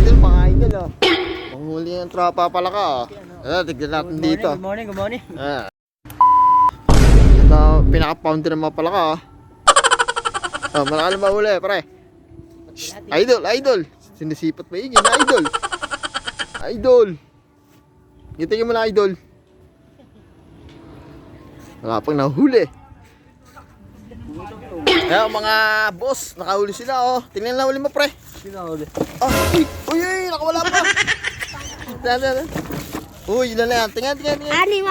mga idol oh. Manghuli ng tropa pala ka oh. Tignan natin dito. Good morning, good morning. Ito, pinaka-pounder naman pala ka oh. Malaki na mahuli pre. Shh, idol. Sinisipat pa yun idol. Idol. Gitingin mo na idol. Wala pang nahuli. Ayan mga boss, nakahuli sila oh. Tingnan na huli mo pre. Sinahuli. Uy, nakawala pa. Tingnan. Uy, yun na yan. Tingnan. Anim.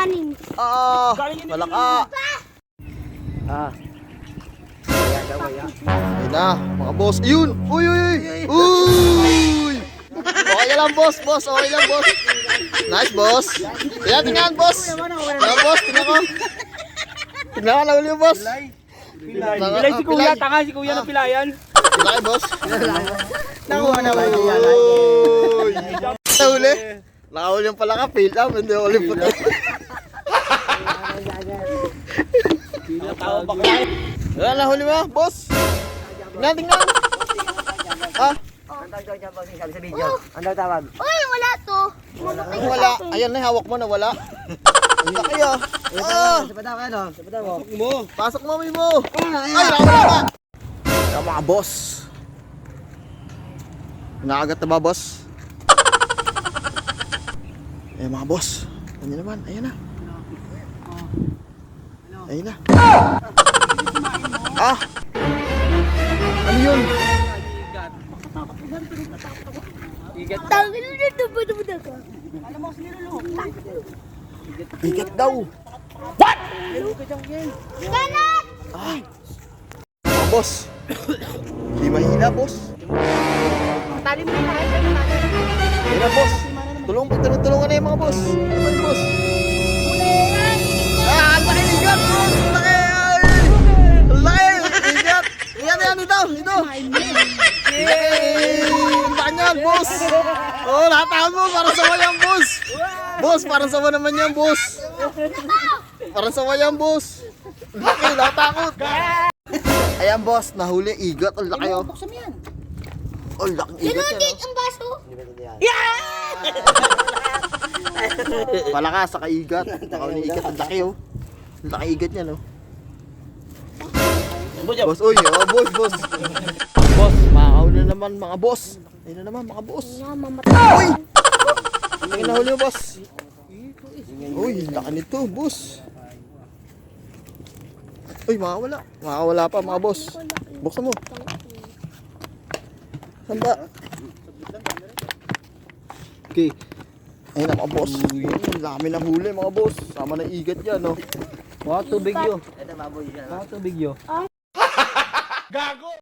Wala ka. Ayun na, mga boss. Yun. Uy. Okay lang boss. Okay lang boss. Nice boss. Tingnan boss. Tingnan ko. Tingnan ko, nahuli mo boss. Pilay si kuya, tanga si kuya ng pilayan. Tingnan boss. Nakuha na ba yan? Nahuli. Nakahuli yung pala ka, fail up. Hindi huli po tayo. Wala, nahuli mo, boss. Tingnan. Ano daw tawag? Uy, wala to. Wala. Ayan na, hawak mo na wala. Ang laki ah. Pasok mo, may mo. Ay, nakawala ka. Ayan mga boss. Nakagat na ba, boss? Ayan mga boss. Ano naman? Ayan na. Ano yun? Tangin na dubod ka. Igat daw. Ganat! Mga boss. Hindi mahina, boss. Tali mo na kayo. Ayan na, boss. Tulungan na yung mga boss. Ano ba yung boss? Ang laki igat, boss. Ang laki. Ang laki. Igat. Igat dito. Ang laki niyan, boss. Lataan mo. Parang sawa yan, boss. Boss, parang sawa naman yan, boss. Parang sawa yan, boss. Ang laki, latakot. Ayan, boss. Nahuli igat. Ang laki, oh. Buksan mo yan. Ang laking igat yan, Sinundit ang baso. Palaka sa kaigat. Nakawin igat. Ang laki oh. Ang laki igat niya no. Boss, boss. Boss, makakahuli na naman mga boss. Ayun na naman mga boss. Uy! Tingin na huli mo boss. Uy, laki nito boss. Uy, makakawala pa mga boss. Buksan mo. Saan ba? Okay. Ayun na mga boss. Dami na huli mga boss. Sama na igat yan no. Wow, tubig yo. Gago.